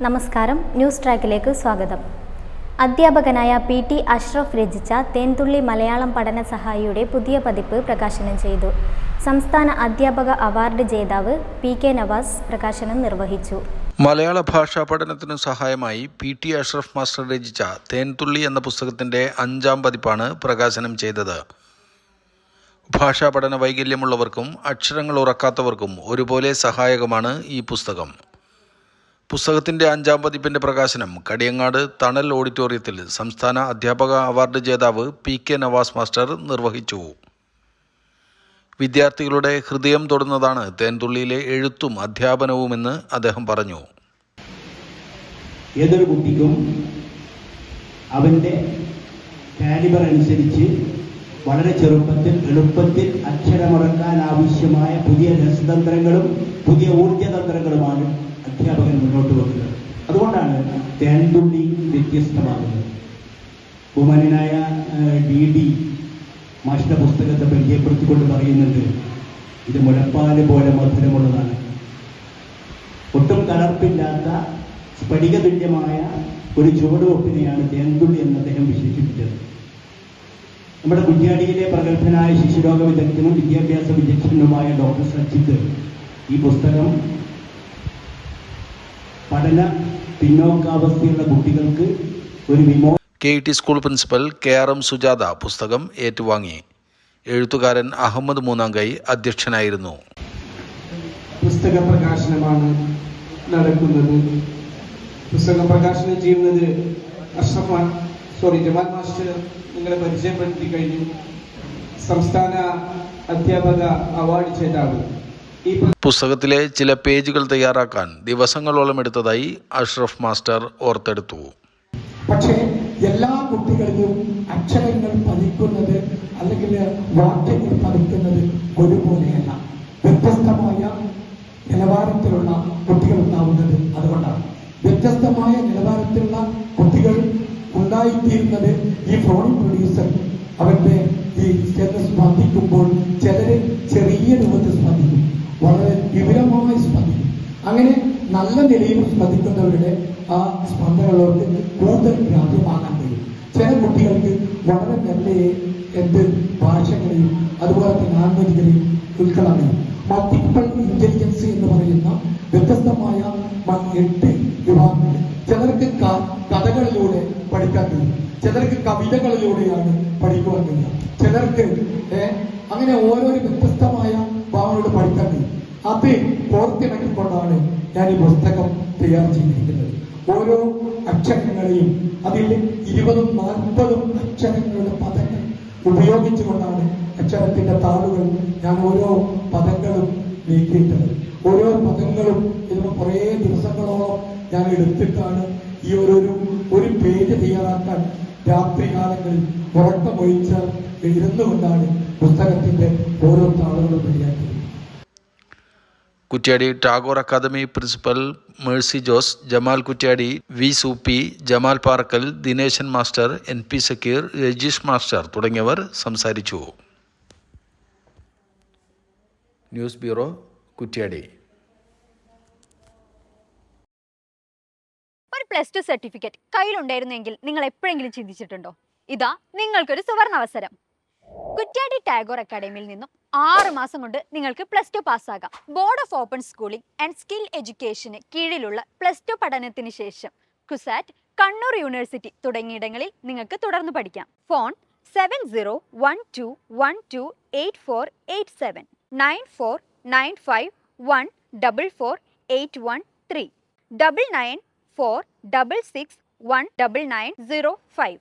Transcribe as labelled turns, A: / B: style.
A: നമസ്കാരം, ന്യൂസ് ട്രാക്കിലേക്ക് സ്വാഗതം. അധ്യാപകനായ പി.ടി. അഷ്റഫ് രചിച്ച തേൻതുള്ളി മലയാളം പഠന സഹായിയുടെ പുതിയ പതിപ്പ് പ്രകാശനം ചെയ്തു. സംസ്ഥാന അധ്യാപക അവാർഡ് ജേതാവ് പി.കെ. നവാസ് പ്രകാശനം നിർവഹിച്ചു.
B: മലയാള ഭാഷാ പഠനത്തിനു സഹായമായി പി.ടി. അഷ്റഫ് മാസ്റ്റർ രചിച്ച തേൻതുള്ളി എന്ന പുസ്തകത്തിൻ്റെ 5ാം പതിപ്പാണ് പ്രകാശനം ചെയ്തത്. ഭാഷാ പഠന വൈകല്യമുള്ളവർക്കും അക്ഷരങ്ങൾ ഉറക്കാത്തവർക്കും ഒരുപോലെ സഹായകമാണ് ഈ പുസ്തകം. പുസ്തകത്തിൻ്റെ 5ാം പതിപ്പിൻ്റെ പ്രകാശനം കടിയങ്ങാട് തണൽ ഓഡിറ്റോറിയത്തിൽ സംസ്ഥാന അധ്യാപക അവാർഡ് ജേതാവ് പി.കെ. നവാസ് മാസ്റ്റർ നിർവഹിച്ചു. വിദ്യാർത്ഥികളുടെ ഹൃദയം തൊടുന്നതാണ് തേൻതുള്ളിയിലെ എഴുത്തും അധ്യാപനവുമെന്ന് അദ്ദേഹം പറഞ്ഞു.
C: ഏതൊരു കുട്ടിക്കും അവൻ്റെ കാലിബർ അനുസരിച്ച് വളരെ ചെറുപ്പത്തിൽ എളുപ്പത്തിൽ അക്ഷരമുറക്കാൻ ആവശ്യമായ പുതിയ രസതന്ത്രങ്ങളും പുതിയ ഊർജ്ജതന്ത്രങ്ങളുമാണ് അധ്യാപകൻ മുന്നോട്ട് വെക്കുന്നത്. അതുകൊണ്ടാണ് തേൻതുള്ളി വ്യത്യസ്തമാകുന്നത്. ബഹുമാന്യനായ ഡി മാഷിന്റെ പുസ്തകത്തെ പരിചയപ്പെടുത്തിക്കൊണ്ട് പറയുന്നുണ്ട്, ഇത് മുലപ്പാല് പോലെ മധുരമുള്ളതാണ്. ഒട്ടും കലർപ്പില്ലാത്ത സ്ഫടിക തുല്യമായ ഒരു ചുവടുവെപ്പിനെയാണ് തേൻതുള്ളി എന്ന് അദ്ദേഹം വിശേഷിപ്പിച്ചത്. നമ്മുടെ കുറ്റ്യാടിയിലെ പ്രഗത്ഭനായ ശിശുരോഗ വിദഗ്ധനും വിദ്യാഭ്യാസ വിദഗ്ധനുമായ ഡോക്ടർ സച്ചിത്ത് ഈ പുസ്തകം പഠന പിന്നോക്കാവസ്ഥയുള്ള കുട്ടികൾക്ക് ഒരു
B: KT. School principal KRM. Sujatha പുസ്തകം ഏറ്റുവാങ്ങി. എഴുത്തുകാരൻ അഹമ്മദ് മൂന്നാംകൈ അധ്യക്ഷനായിരുന്നു.
D: പുസ്തക പ്രകാശനമാണ് നടക്കുന്നത്. പുസ്തകം പ്രകാശനം ചെയ്യുന്നത് ജമാൽ മാസ്റ്റർ നിങ്ങളെ പരിചയപ്പെടുത്തി കഴിഞ്ഞു. സംസ്ഥാന അധ്യാപക അവാർഡ് ജേതാവ്. ഈ
B: പുസ്തകത്തിലെ ചില പേജുകൾ തയ്യാറാക്കാൻ ദിവസങ്ങളോളം എടുത്തതായി അഷ്റഫ് മാസ്റ്റർ ഓർത്തെടുത്തു.
E: പക്ഷേ എല്ലാ കുട്ടികളിലും അക്ഷരങ്ങൾ പതിക്കുന്നത് അല്ലെങ്കിൽ വാക്യങ്ങൾ പതിക്കുന്നത് ഒരുപോലെയല്ല. വ്യത്യസ്തമായ നിലവാരത്തിലുള്ള കുട്ടികൾ ഉണ്ടാവുന്നത് അതുകൊണ്ടാണ്. വ്യത്യസ്തമായ നിലവാരത്തിലുള്ള കുട്ടികൾ ഉണ്ടായിത്തീരുന്നത് ഈ ഫോണിൻ പ്രൊഡ്യൂസർ അവരുടെ ഈ സ്റ്റേറ്റസ് സ്പന്ദിക്കുമ്പോൾ ചിലര് ചെറിയ രൂപത്തിൽ സ്പന്ദിക്കും, വളരെ വിപുലമായി സ്പന്ദിക്കും. അങ്ങനെ നല്ല നിലയിൽ സ്പന്ദിക്കുന്നവരുടെ ആ സ്പന്ദനങ്ങൾക്ക് കൂടുതൽ ഗ്രാഹ്യമാകാൻ കഴിയും. ചില കുട്ടികൾക്ക് വളരെ നല്ല ഭാഷകളെയും അതുപോലെ തന്നെ ലാംഗ്വേജുകളെയും ഉൾക്കൊള്ളാൻ കഴിയും. മൾട്ടിപ്പിൾ ഇന്റലിജൻസ് എന്ന് പറയുന്ന വ്യത്യസ്തമായ 8 വിഭാഗങ്ങൾ. ചിലർക്ക് കഥകളിലൂടെ പഠിക്കാൻ കഴിയും, ചിലർക്ക് കവിതകളിലൂടെയാണ് പഠിക്കുവാൻ കഴിയുക, ചിലർക്ക് അങ്ങനെ ഓരോരോ വ്യത്യസ്തമായ ഭാഗങ്ങളോട് പഠിക്കാൻ കഴിയും. അത് കോർത്തിണക്കിക്കൊണ്ടാണ് ഞാൻ ഈ പുസ്തകം തയ്യാർ ചെയ്തിരിക്കുന്നത്. ഓരോ അക്ഷരങ്ങളെയും അതിൽ 20ഉം 40ഉം അക്ഷരങ്ങളുടെ പദങ്ങൾ ഉപയോഗിച്ചുകൊണ്ടാണ് അക്ഷരത്തിന്റെ താളുകൾ ഞാൻ ഓരോ പദങ്ങളും നീക്കിയിട്ടത്. ഓരോ പദങ്ങളും ഇതിന് കുറേ ദിവസങ്ങളോളം ഞാൻ എടുത്തിട്ടാണ് ഈ ഒരു പേജ് തയ്യാറാക്കാൻ രാത്രികാലങ്ങളിൽ ഉറക്കമൊഴിച്ച് ഇരുന്നുകൊണ്ടാണ് പുസ്തകത്തിന്റെ ഓരോ താളുകളും തയ്യാറാക്കിയത്.
B: Kuttiady Tagore academy principal Mercy Jose, Jamal Kuttiady, V Sooppy, Jamal Parakkal, Dineshan master, N.P. Sakkeer, Rajeesh master തുടങ്ങിയവർ സംസാരിച്ചു. News bureau, Kuttiady.
F: ഒരു +2 സർട്ടിഫിക്കറ്റ് കയ്യിലുണ്ടായിരുന്നെങ്കിൽ നിങ്ങൾ എപ്പോഴെങ്കിലും ചിന്തിച്ചിട്ടുണ്ടോ? ഇതാ നിങ്ങൾക്കൊരു സുവർണാവസരം. കുറ്റ്യാടി ടാഗോർ അക്കാദമിയിൽ നിന്നും 6 മാസം കൊണ്ട് നിങ്ങൾക്ക് +2 പാസ്സാകാം. Board of open schooling and skill എഡ്യൂക്കേഷന് കീഴിലുള്ള +2 പഠനത്തിന് ശേഷം കുസാറ്റ്, കണ്ണൂർ യൂണിവേഴ്സിറ്റി തുടങ്ങിയിടങ്ങളിൽ നിങ്ങൾക്ക് തുടർന്ന് പഠിക്കാം. ഫോൺ 7012128487 9495144813 9946619905.